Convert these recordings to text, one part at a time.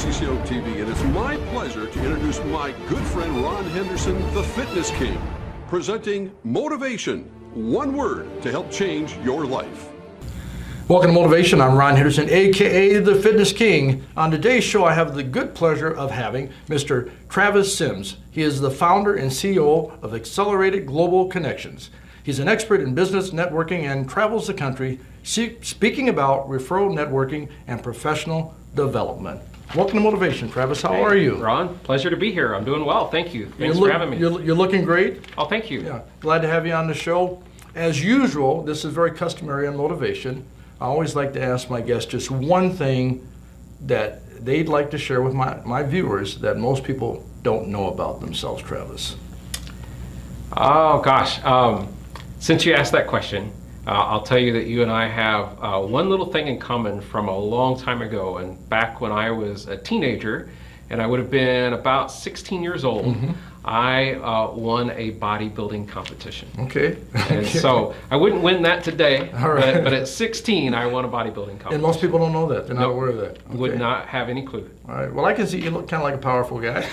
WCCO TV, and it's my pleasure to introduce my good friend Ron Henderson, the Fitness King, presenting Motivation, one word to help change your life. Welcome to Motivation. I'm Ron Henderson, aka the Fitness King. On today's show, I have the good pleasure of having Mr. Travis Sims. He is the founder and CEO of Accelerated Global Connections. He's an expert in business networking and travels the country speaking about referral networking and professional development. Welcome to Motivation, Travis. How are you? Ron, pleasure to be here. I'm doing well. Thank you. Thanks for having me. You're looking great. Oh, thank you. Yeah, glad to have you on the show. As usual, this is very customary on Motivation. I always like to ask my guests just one thing that they'd like to share with my viewers that most people don't know about themselves, Travis. Oh, gosh. Since you asked that question, I'll tell you that you and I have one little thing in common from a long time ago. And back when I was a teenager, and I would have been about 16 years old, mm-hmm. I won a bodybuilding competition. Okay. And so I wouldn't win that today, right. but at 16 I won a bodybuilding competition. And most people don't know that. They're not aware of that. Okay. Would not have any clue. All right. Well, I can see you look kind of like a powerful guy.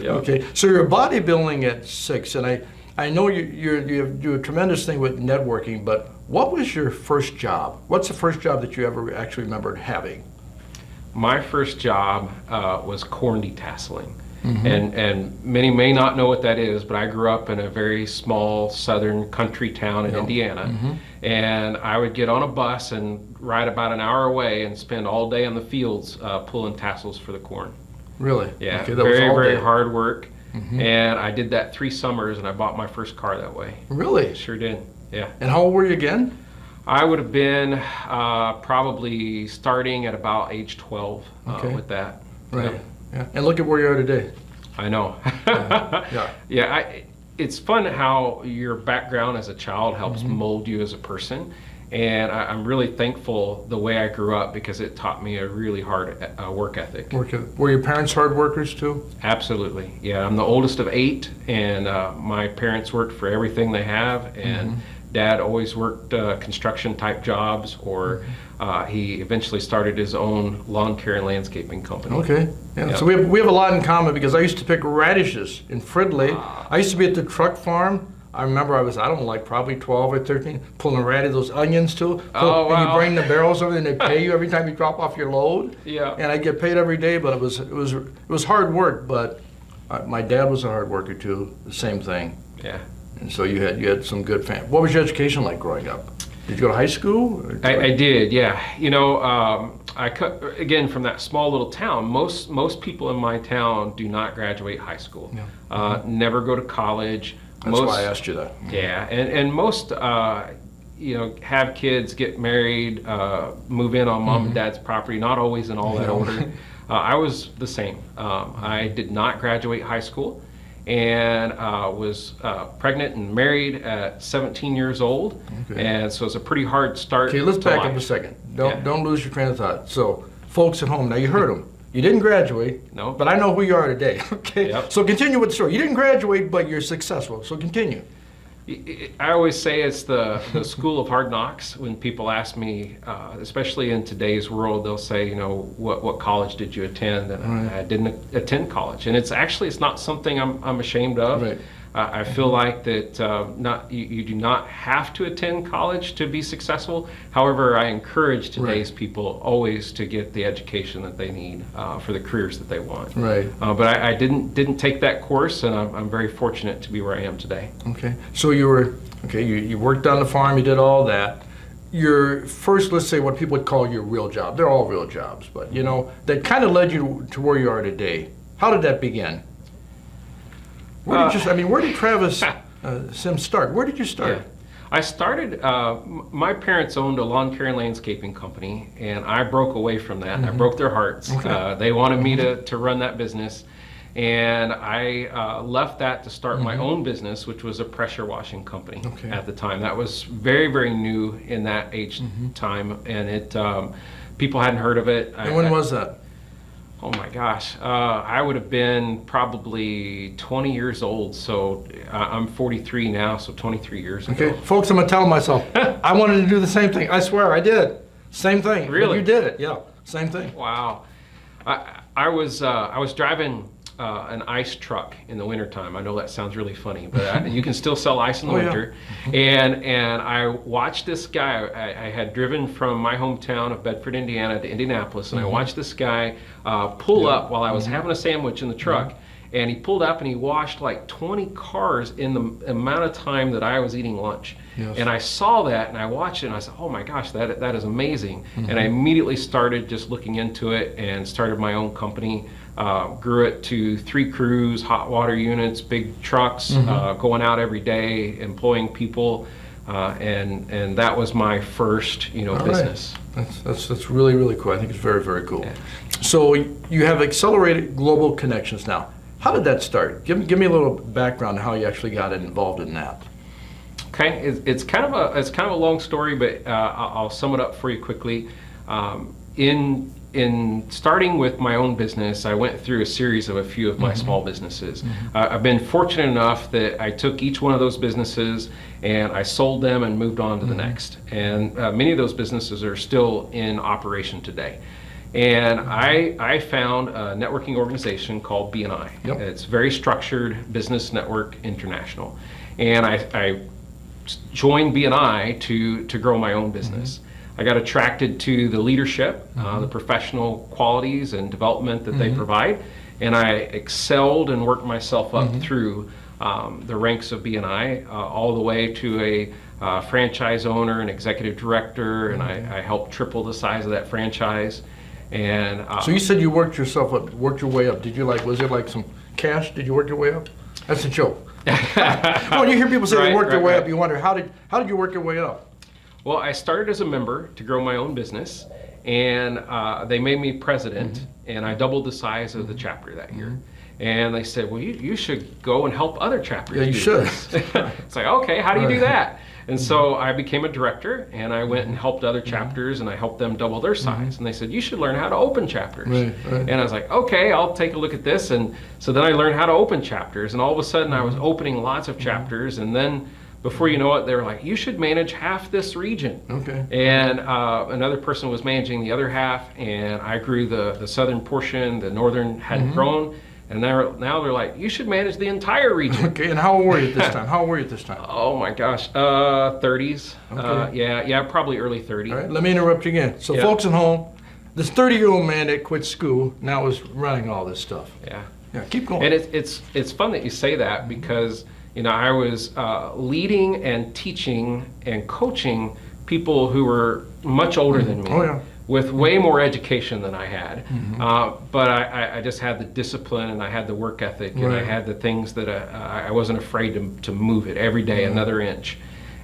Yep. Okay. So you're bodybuilding at 6, and I know you do a tremendous thing with networking, but what was your first job? What's the first job that you ever actually remembered having? My first job was corn detasseling. Mm-hmm. Mm-hmm. And many may not know what that is, but I grew up in a very small southern country town in Indiana. Mm-hmm. And I would get on a bus and ride about an hour away and spend all day in the fields pulling tassels for the corn. Really? Yeah, okay, very hard work. Mm-hmm. And I did that 3 summers, and I bought my first car that way. Really? Sure did, yeah. And how old were you again? I would have been probably starting at about age 12 with that. Right. Yeah. Yeah. And look at where you are today. I know. Yeah. Yeah. It's fun how your background as a child helps mm-hmm. mold you as a person. And I'm really thankful the way I grew up because it taught me a really hard work ethic. Were your parents hard workers too? Absolutely. Yeah, I'm the oldest of 8, and my parents worked for everything they have, and mm-hmm. Dad always worked construction type jobs, or he eventually started his own lawn care and landscaping company. Okay. Yeah. Yep. So we have a lot in common because I used to pick radishes in Fridley. I used to be at the truck farm. I remember I was, probably 12 or 13, pulling those onions too. Oh, wow. And you bring the barrels over and they pay you every time you drop off your load. Yeah. And I get paid every day, but it was hard work, but my dad was a hard worker too, the same thing. Yeah. And so you had some good family. What was your education like growing up? Did you go to high school? I did, yeah. You know, again, from that small little town, most people in my town do not graduate high school. Yeah. Never go to college. That's why I asked you that. Yeah, and most, have kids, get married, move in on mom mm-hmm. and dad's property, not always in all that order. I was the same. I did not graduate high school, and was pregnant and married at 17 years old. Okay. And so it's a pretty hard start. Okay, let's back up a second. Don't lose your train of thought. So, folks at home, now you heard them. You didn't graduate, no, but I know who you are today. Okay, yep. So continue with the story. You didn't graduate, but you're successful. So continue. I always say it's the school of hard knocks. When people ask me, especially in today's world, they'll say, what college did you attend? And I didn't attend college, and it's not something I'm ashamed of. Right. I feel like that you do not have to attend college to be successful. However, I encourage today's people always to get the education that they need for the careers that they want. Right. But I didn't take that course, and I'm very fortunate to be where I am today. Okay. So you worked on the farm, you did all that. Your first, let's say what people would call your real job. They're all real jobs, but that kind of led you to where you are today. How did that begin? Where did Travis Sims start? Where did you start? Yeah. I started, my parents owned a lawn care and landscaping company, and I broke away from that. Mm-hmm. I broke their hearts. Okay. They wanted me to run that business, and I left that to start mm-hmm. my own business, which was a pressure washing company at the time. That was very, very new in that age mm-hmm. time, and it people hadn't heard of it. And when was that? Oh my gosh, I would have been probably 20 years old, so I'm 43 now, so 23 years ago. Okay, folks, I'm gonna tell myself, I wanted to do the same thing. I swear I did. Same thing. Really? You did it, yeah, same thing. Wow. I was driving an ice truck in the wintertime. I know that sounds really funny, but you can still sell ice in the winter. And I watched this guy. I had driven from my hometown of Bedford, Indiana to Indianapolis, and I watched this guy pull up while I was having a sandwich in the truck. And he pulled up and he washed like 20 cars in the amount of time that I was eating lunch. Yes. And I saw that and I watched it and I said, oh my gosh, that is amazing. And I immediately started just looking into it and started my own company. Grew it to 3 crews, hot water units, big trucks, going out every day, employing people. And that was my first, business. Right. That's really, really cool. I think it's very, very cool. Yeah. So you have accelerated global connections now. How did that start? Give me a little background on how you actually got involved in that. Okay, it's kind of a long story, but I'll sum it up for you quickly. In starting with my own business, I went through a series of a few of my small businesses. I've been fortunate enough that I took each one of those businesses and I sold them and moved on to the next. And many of those businesses are still in operation today. And I found a networking organization called BNI. Yep. It's very structured, Business Network International. And I joined BNI to grow my own business. I got attracted to the leadership, the professional qualities and development that they provide, and I excelled and worked myself up through the ranks of BNI, all the way to a franchise owner and executive director, and I helped triple the size of that franchise. And so you said you worked your way up. Did you was it like some cash? Did you work your way up? That's a joke. When you hear people say they work their way up, you wonder how did you work your way up? Well, I started as a member to grow my own business, and they made me president, and I doubled the size of the chapter that year. And they said, well, you should go and help other chapters. Yeah, you should. It's like, okay, how do you do that? And so I became a director, and I went and helped other chapters, and I helped them double their size. And they said, you should learn how to open chapters. Right. And I was like, okay, I'll take a look at this. And so then I learned how to open chapters, and all of a sudden I was opening lots of chapters, and then before you know it, they were like, you should manage half this region. Okay. And another person was managing the other half, and I grew the southern portion, the northern hadn't grown. And now they're like, you should manage the entire region. Okay, and how old were you at this time? Oh my gosh, 30s. Okay. Yeah, probably early 30s. All right, let me interrupt you again. So folks at home, this 30-year-old man that quit school now is running all this stuff. Yeah, keep going. And it's fun that you say that because I was leading and teaching and coaching people who were much older than me. Oh yeah. With way more education than I had. But I just had the discipline, and I had the work ethic, and I had the things that I wasn't afraid to move it every day, another inch.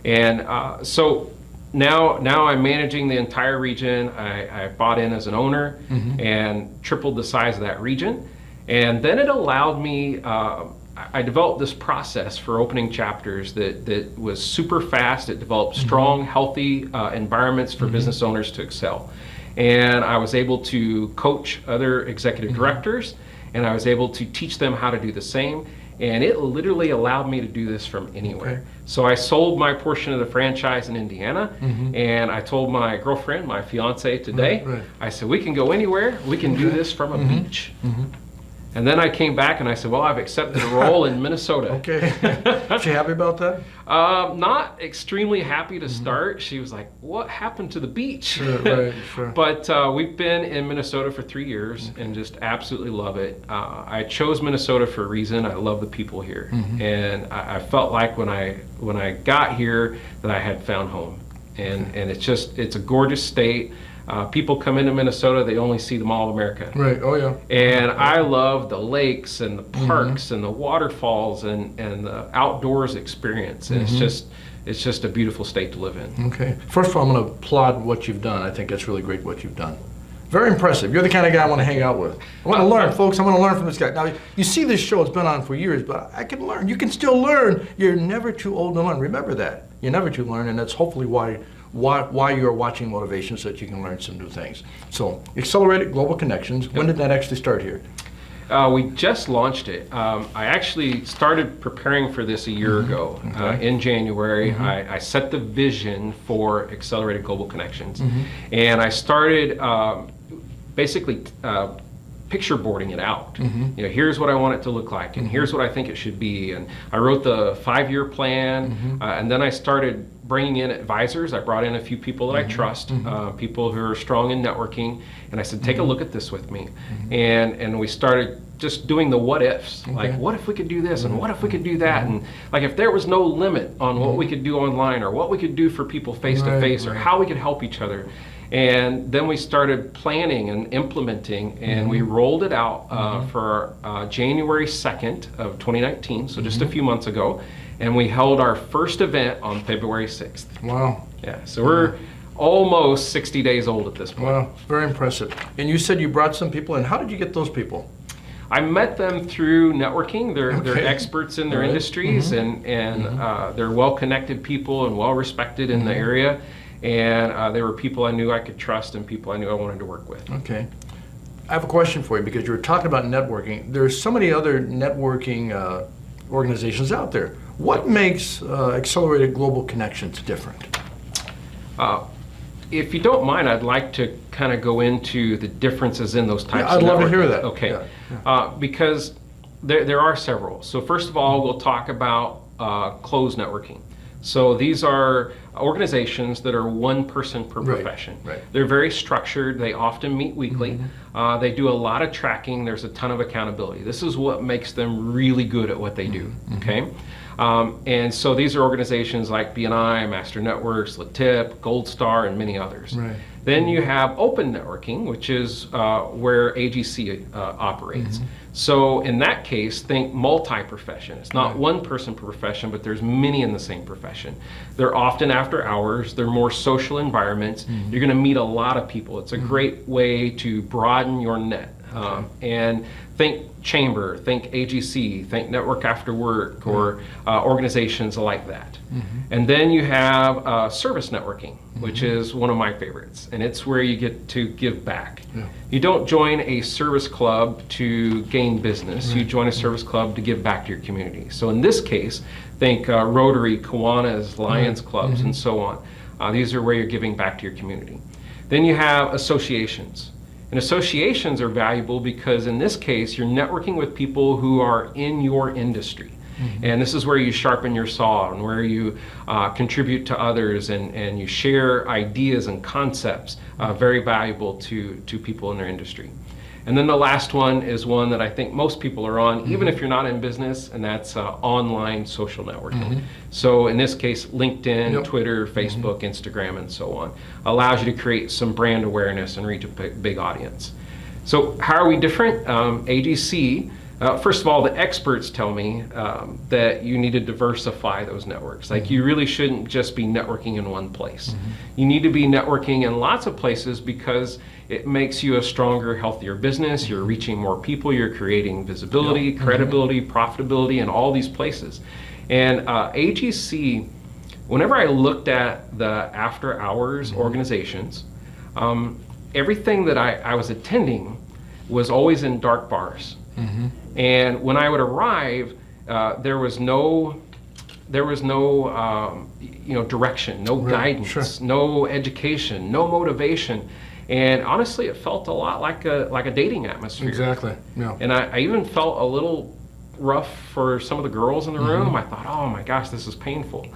And so now I'm managing the entire region. I bought in as an owner and tripled the size of that region. And then it allowed me, I developed this process for opening chapters that was super fast. It developed strong, healthy environments for business owners to excel. And I was able to coach other executive directors, and I was able to teach them how to do the same. And it literally allowed me to do this from anywhere. Okay. So I sold my portion of the franchise in Indiana, and I told my girlfriend, my fiance today, I said, we can go anywhere. We can do this from a beach. And then I came back and I said, well, I've accepted a role in Minnesota. Okay. Is she happy about that? Not extremely happy to start. She was like, what happened to the beach? Sure. But we've been in Minnesota for 3 years and just absolutely love it. I chose Minnesota for a reason. I love the people here. And I felt like when I got here that I had found home. And it's a gorgeous state. People come into Minnesota, they only see the Mall of America. Right, oh yeah. And I love the lakes and the parks and the waterfalls and the outdoors experience. And it's just a beautiful state to live in. Okay. First of all, I'm going to applaud what you've done. I think that's really great what you've done. Very impressive. You're the kind of guy I want to hang out with. I want to learn, folks. I want to learn from this guy. Now, you see this show, it's been on for years, but I can learn. You can still learn. You're never too old to learn. Remember that. You're never too learn, and that's hopefully why you're watching Motivation, so that you can learn some new things. So, Accelerated Global Connections, when did that actually start here? We just launched it. I actually started preparing for this a year ago. In January. I set the vision for Accelerated Global Connections. And I started basically picture boarding it out. You know, here's what I want it to look like, and here's what I think it should be. And I wrote the 5-year plan, and then I started bringing in advisors. I brought in a few people that I trust, people who are strong in networking, and I said, take a look at this with me. And we started just doing the what ifs, like what if we could do this, and what if we could do that, and like if there was no limit on what we could do online, or what we could do for people face to face, or how we could help each other. And then we started planning and implementing, and we rolled it out for January 2nd of 2019, so just a few months ago, and we held our first event on February 6th. Wow. Yeah, so we're almost 60 days old at this point. Wow, very impressive. And you said you brought some people in. How did you get those people? I met them through networking. They're experts in their industries, and they're well-connected people and well-respected in the area. And they were people I knew I could trust and people I knew I wanted to work with. Okay. I have a question for you, because you were talking about networking. There's so many other networking organizations out there. What makes Accelerated Global Connections different? If you don't mind, I'd like to kind of go into the differences in those types of I'd love to networking. hear that. Okay. Yeah. Because there are several. So first of all, we'll talk about closed networking. So these are organizations that are one person per profession. Right. They're very structured. They often meet weekly. They do a lot of tracking. There's a ton of accountability. This is what makes them really good at what they do. Okay. And so these are organizations like BNI, Master Networks, LaTip, Gold Star, and many others. Right. Then you have open networking, which is where AGC operates. So in that case, think multi-profession. It's not one person per profession, but there's many in the same profession. They're often after hours. They're more social environments. You're going to meet a lot of people. It's a great way to broaden your net. And think chamber, think AGC, think network after work, or organizations like that. And then you have service networking, which is one of my favorites, and it's where you get to give back. You don't join a service club to gain business. You join a service club to give back to your community. So in this case, think Rotary, Kiwanis, Lions clubs, and so on. These are where you're giving back to your community. Then you have associations. And associations are valuable because in this case, you're networking with people who are in your industry. And this is where you sharpen your saw and where you contribute to others and you share ideas and concepts, very valuable to people in their industry. And then the last one is one that I think most people are on, even if you're not in business, and that's online social networking. So in this case, LinkedIn, Twitter, Facebook, Instagram, and so on, allows you to create some brand awareness and reach a big audience. So how are we different? AGC, first of all, the experts tell me that you need to diversify those networks. Like you really shouldn't just be networking in one place. You need to be networking in lots of places because it makes you a stronger, healthier business. You're reaching more people. You're creating visibility, credibility, profitability in all these places. And AGC, whenever I looked at the after hours organizations, everything that I was attending was always in dark bars. And when I would arrive, there was no direction, no guidance, no education, no motivation. And honestly, it felt a lot like a dating atmosphere. Exactly. Yeah. And I even felt a little rough for some of the girls in the room. I thought, oh my gosh, this is painful.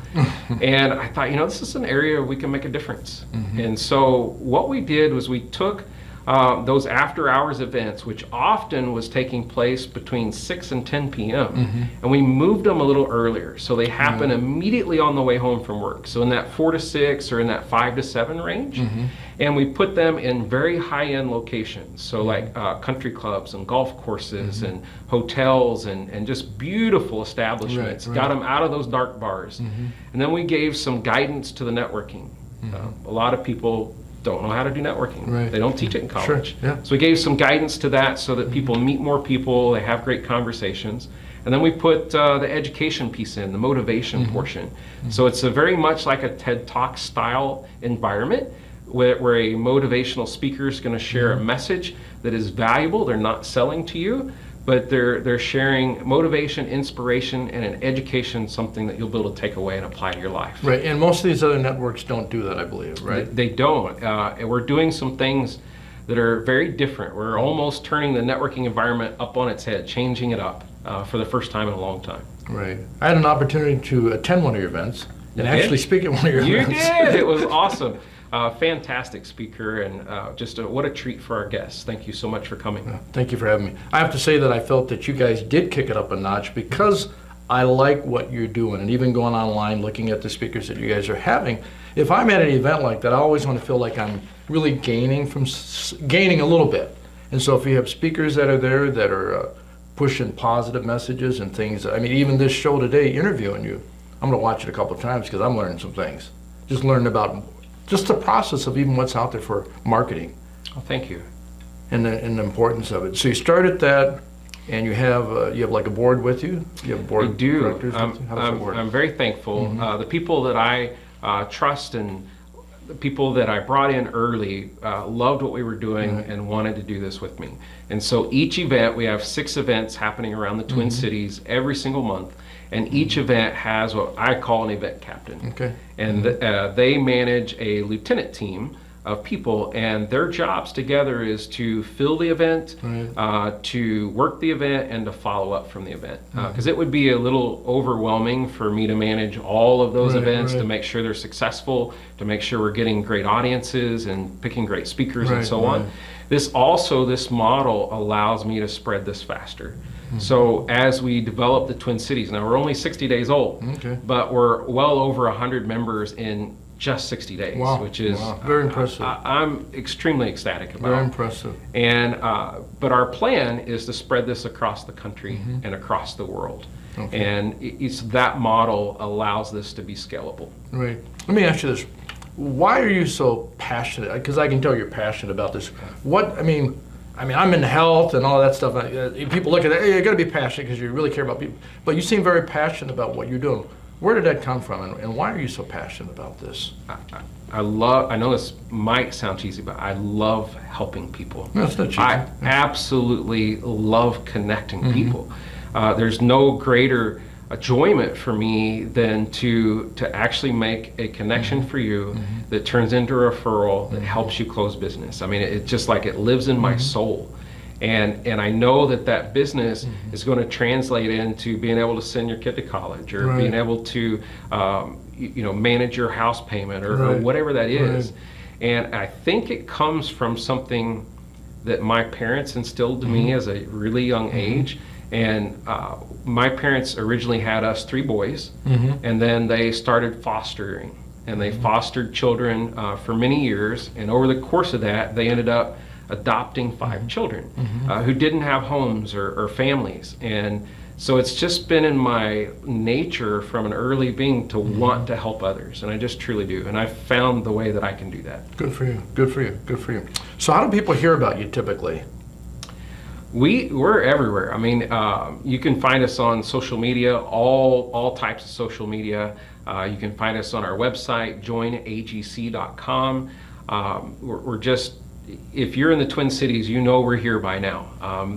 And I thought, this is an area we can make a difference. And so what we did was we took those after hours events, which often was taking place between 6 and 10 p.m. And we moved them a little earlier. So they happen immediately on the way home from work. So in that 4 to 6 or in that 5 to 7 range. And we put them in very high-end locations. So like country clubs and golf courses and hotels and just beautiful establishments. Got them out of those dark bars. And then we gave some guidance to the networking. A lot of people don't know how to do networking. They don't teach it in college. So we gave some guidance to that so that people meet more people, they have great conversations. And then we put the education piece in, the motivation portion. So it's a very much like a TED Talk style environment where a motivational speaker is going to share a message that is valuable. They're not selling to you, but they're sharing motivation, inspiration, and an education, something that you'll be able to take away and apply to your life. Right, and most of these other networks don't do that, I believe, right? They don't. And we're doing some things that are very different. We're almost turning the networking environment up on its head, changing it up for the first time in a long time. Right. I had an opportunity to attend one of your events and actually speak at one of your events. You did. It was awesome. Fantastic speaker, and what a treat for our guests. Thank you so much for coming. Thank you for having me. I have to say that I felt that you guys did kick it up a notch because I like what you're doing, and even going online, looking at the speakers that you guys are having. If I'm at an event like that, I always want to feel like I'm really gaining a little bit. And so if you have speakers that are there that are pushing positive messages and things, I mean, even this show today, interviewing you, I'm going to watch it a couple of times because I'm learning some things. Just learning about just the process of even what's out there for marketing. Oh, thank you. And the importance of it. So you started that, and you have like a board with you? You have a board of directors with you? How does it work? I'm very thankful. The people that I trust and the people that I brought in early loved what we were doing and wanted to do this with me. And so each event, we have 6 events happening around the Twin Cities every single month. And each event has what I call an event captain. Okay. And they manage a lieutenant team of people, and their jobs together is to fill the event, to work the event, and to follow up from the event. Because it would be a little overwhelming for me to manage all of those events, to make sure they're successful, to make sure we're getting great audiences and picking great speakers and so on. This model allows me to spread this faster. So as we develop the Twin Cities, now we're only 60 days old, but we're well over 100 members in just 60 days, which is very impressive. I'm extremely ecstatic about. Very impressive. And but our plan is to spread this across the country and across the world. And it's that model allows this to be scalable. Right. Let me ask you this. Why are you so passionate? Because I can tell you're passionate about this. I'm in health and all that stuff. People look at it, hey, you got to be passionate because you really care about people. But you seem very passionate about what you're doing. Where did that come from, and why are you so passionate about this? I know this might sound cheesy, but I love helping people. No, it's not cheesy. I absolutely love connecting people. There's no greater enjoyment for me than to actually make a connection for you that turns into a referral that helps you close business. I mean, it's just like it lives in my soul. And I know that business is going to translate into being able to send your kid to college, or being able to manage your house payment, or whatever that is. And I think it comes from something that my parents instilled to me as a really young age. And my parents originally had us 3 boys, and then they started fostering, and they fostered children for many years. And over the course of that, they ended up adopting 5 children who didn't have homes or families. And so it's just been in my nature from an early being to want to help others, and I just truly do. And I've found the way that I can do that. Good for you. Good for you. Good for you. So how do people hear about you typically? We're everywhere. I mean, you can find us on social media, all types of social media. You can find us on our website, joinagc.com. We're just, if you're in the Twin Cities, you know we're here by now.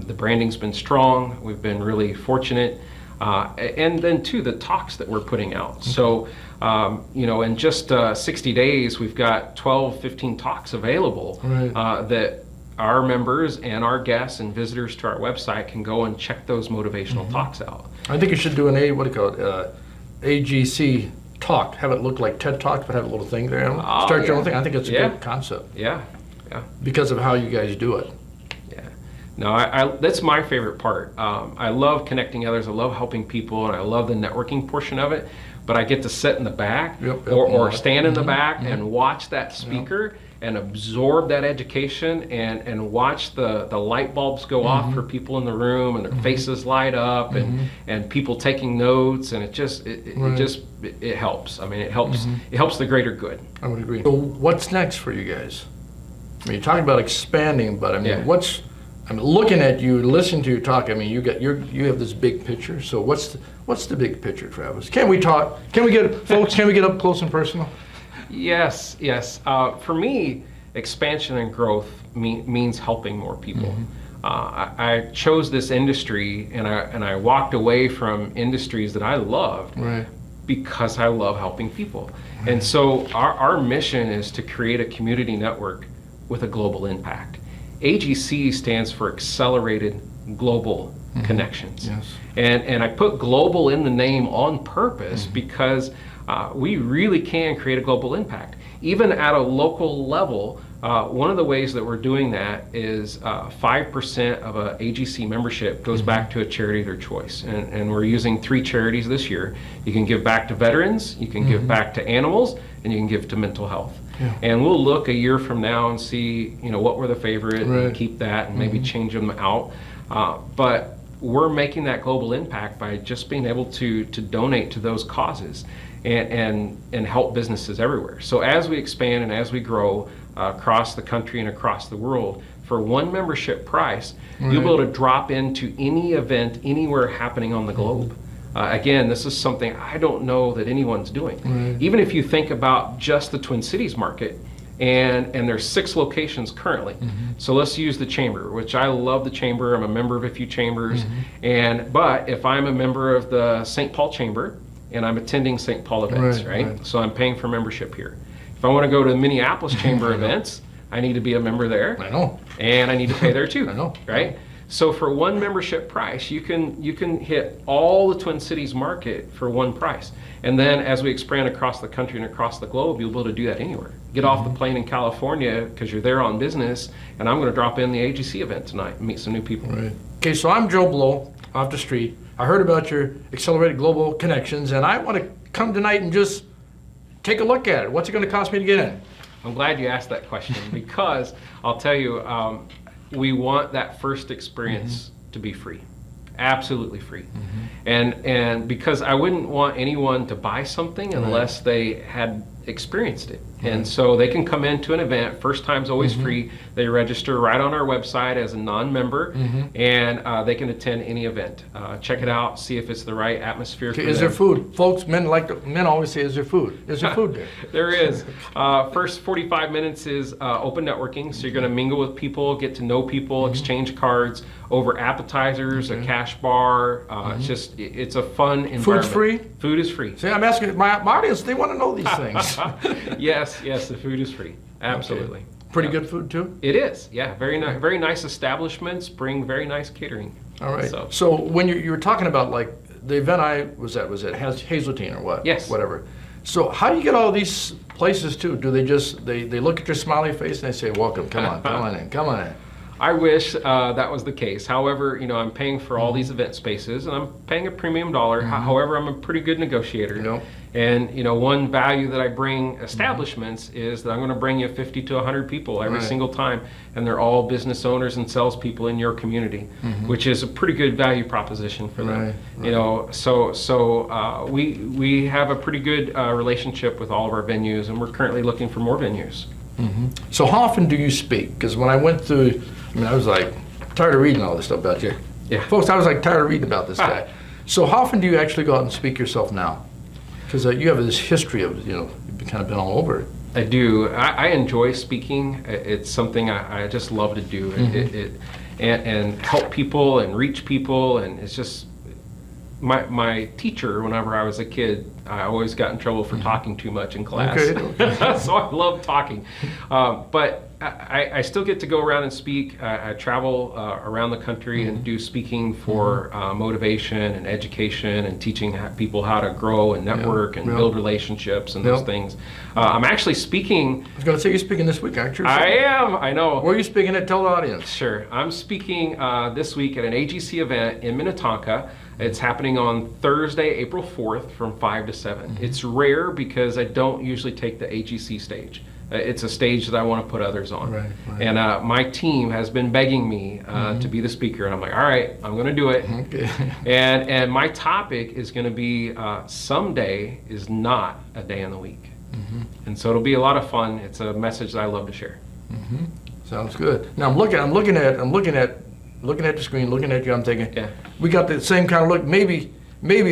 The branding's been strong. We've been really fortunate. And then too, the talks that we're putting out. So, in just 60 days, we've got 12, 15 talks available that our members and our guests and visitors to our website can go and check those motivational talks out. I think you should do AGC talk. Have it look like TED Talks, but have a little thing there. Start your own thing. I think it's a good concept. Yeah. Because of how you guys do it. Yeah. No, that's my favorite part. I love connecting others. I love helping people, and I love the networking portion of it. But I get to sit in the back or stand in the back and watch that speaker and absorb that education and watch the light bulbs go off for people in the room, and their faces light up, and people taking notes, and it helps. I mean, it helps the greater good. I would agree. So what's next for you guys? I mean, you're talking about expanding, but I mean, looking at you, listening to you talk, I mean, you have this big picture. So what's the big picture, Travis? Can we talk? Can we get up close and personal? Yes. For me, expansion and growth means helping more people. I chose this industry, and I walked away from industries that I loved because I love helping people. And so our mission is to create a community network with a global impact. AGC stands for Accelerated Global Connections. Yes. And I put global in the name on purpose because we really can create a global impact. Even at a local level, one of the ways that we're doing that is 5% of a AGC membership goes back to a charity of their choice. And we're using 3 charities this year. You can give back to veterans, you can give back to animals, and you can give to mental health. Yeah. And we'll look a year from now and see, what were the favorite, and keep that, and maybe change them out. But we're making that global impact by just being able to donate to those causes and help businesses everywhere. So as we expand and as we grow across the country and across the world, for one membership price, you'll be able to drop into any event anywhere happening on the globe. Again, this is something I don't know that anyone's doing. Even if you think about just the Twin Cities market, and there's 6 locations currently. So let's use the chamber, which I love the chamber. I'm a member of a few chambers. But if I'm a member of the St. Paul Chamber and I'm attending St. Paul events, right? So I'm paying for membership here. If I want to go to the Minneapolis Chamber events, I need to be a member there. I know. And I need to pay there too. I know. Right? So for one membership price, you can hit all the Twin Cities market for one price. And then as we expand across the country and across the globe, you'll be able to do that anywhere. Get off the plane in California because you're there on business, and I'm going to drop in the AGC event tonight and meet some new people. Okay, so I'm Joe Blow off the street. I heard about your Accelerated Global Connections, and I want to come tonight and just take a look at it. What's it going to cost me to get in? I'm glad you asked that question because I'll tell you, we want that first experience to be free. Absolutely free. And because I wouldn't want anyone to buy something unless they had experienced it. And so they can come into an event. First time's always free. They register right on our website as a non-member, and they can attend any event. Check it out, see if it's the right atmosphere for them. Is there food? Folks, men always say, is there food? Is there food there? There is. First 45 minutes is open networking, so you're going to mingle with people, get to know people, exchange cards over appetizers, a cash bar. It's a fun environment. Food's free? Food is free. See, I'm asking my audience, they want to know these things. Yes, the food is free. Absolutely. Pretty good food too? It is, yeah. Very nice establishments bring very nice catering. All right. So when you were talking about like the event I was at Hazeltine or what? Yes. Whatever. So how do you get all these places too? Do they just they look at your smiley face and they say, welcome, come on in. I wish that was the case. However, I'm paying for all these event spaces, and I'm paying a premium dollar. However, I'm a pretty good negotiator. And one value that I bring establishments is that I'm going to bring you 50 to 100 people every single time, and they're all business owners and salespeople in your community, which is a pretty good value proposition for them. So we have a pretty good relationship with all of our venues, and we're currently looking for more venues. So how often do you speak? Because when I went through, I was like tired of reading all this stuff about you. Yeah. Folks, I was like tired of reading about this guy. So how often do you actually go out and speak yourself now? Because you have this history of, you've kind of been all over it. I do. I enjoy speaking. It's something I just love to do. And help people and reach people. And it's just, my teacher, whenever I was a kid, I always got in trouble for talking too much in class. Okay. So I love talking. But I still get to go around and speak. I travel around the country and do speaking for motivation and education and teaching people how to grow and network and build relationships and those things. I'm actually speaking. I was going to say, you're speaking this week, aren't you? I am. I know. Where are you speaking at? Tell the audience. Sure. I'm speaking this week at an AGC event in Minnetonka. It's happening on Thursday, April 4th from 5 to 7. It's rare because I don't usually take the AGC stage. It's a stage that I want to put others on. Right. And my team has been begging me to be the speaker. And I'm like, all right, I'm going to do it. Okay. And my topic is going to be someday is not a day in the week. And so it'll be a lot of fun. It's a message that I love to share. Sounds good. Now I'm looking at the screen, looking at you. I'm thinking, we got the same kind of look. Maybe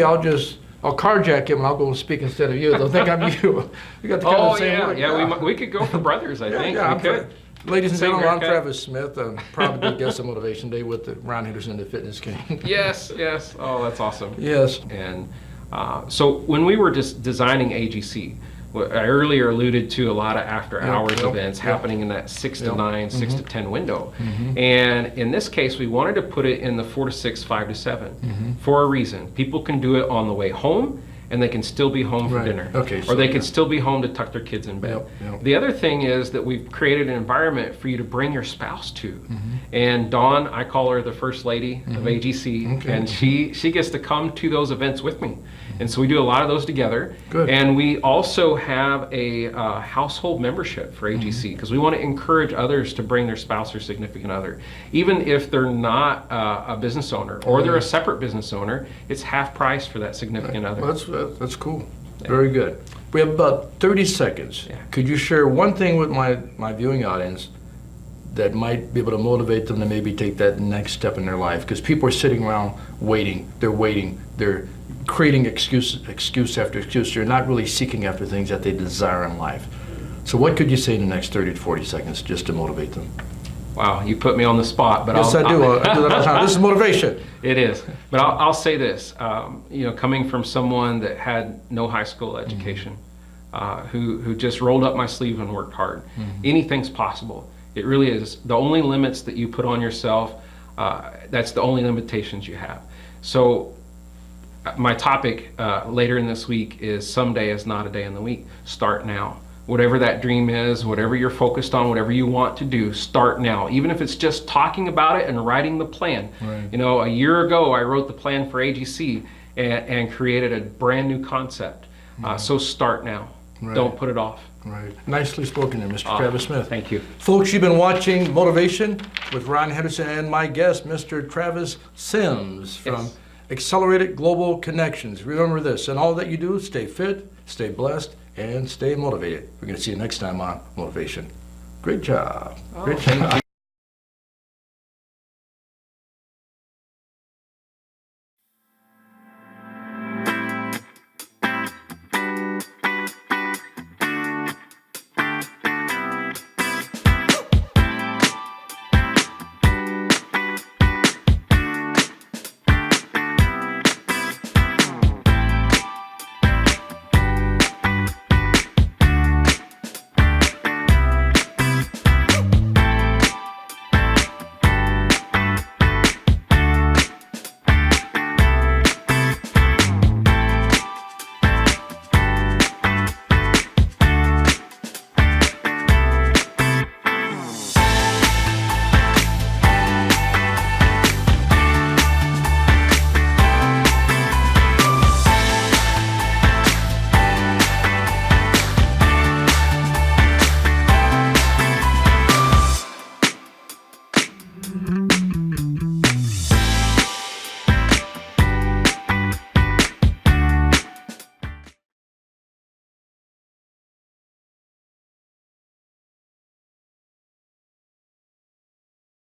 I'll carjack him and I'll go speak instead of you. They'll think I'm you. We got the kind of the same look. Yeah, we could go for brothers, I think. Yeah, we could. Ladies and gentlemen, I'm Travis Smith. I'm proud to be a guest of Motivation Day with Ron Henderson, the Fitness King. Yes. Oh, that's awesome. Yes. And so when we were just designing AGC, what I earlier alluded to, a lot of after hours Yep, events yep. happening in that 6 to Yep. 9, 6 to 10 window. And in this case, we wanted to put it in the 4 to 6, 5 to 7 for a reason. People can do it on the way home, and they can still be home for Right. dinner. Okay, or so they yeah. can still be home to tuck their kids in bed. Yep, yep. The other thing is that we've created an environment for you to bring your spouse to. And Dawn, I call her the first lady of AGC, Okay. and she gets to come to those events with me. And so we do a lot of those together. Good. And we also have a household membership for AGC because we want to encourage others to bring their spouse or significant other. Even if they're not a business owner or they're a separate business owner, it's half price for that significant other. Well, that's cool. Very good. We have about 30 seconds. Yeah. Could you share one thing with my viewing audience that might be able to motivate them to maybe take that next step in their life? Because people are sitting around waiting. They're creating excuse after excuse. They're not really seeking after things that they desire in life. So what could you say in the next 30 to 40 seconds just to motivate them? Wow, you put me on the spot, but Yes, I do. I do that all the time. This is motivation. It is, but I'll say this. Coming from someone that had no high school education, who just rolled up my sleeve and worked hard, anything's possible. It really is. The only limits that you put on yourself, that's the only limitations you have. So my topic later in this week is someday is not a day in the week. Start now. Whatever that dream is, whatever you're focused on, whatever you want to do, start now. Even if it's just talking about it and writing the plan. Right. A year ago, I wrote the plan for AGC and created a brand new concept. So start now. Right. Don't put it off. Right. Nicely spoken there, Mr. Travis Smith. Thank you. Folks, you've been watching Motivation with Ron Henderson and my guest, Mr. Travis Sims from Yes. Accelerated Global Connections. Remember this, and all that you do, stay fit, stay blessed, and stay motivated. We're going to see you next time on Motivation. Great job. Great job.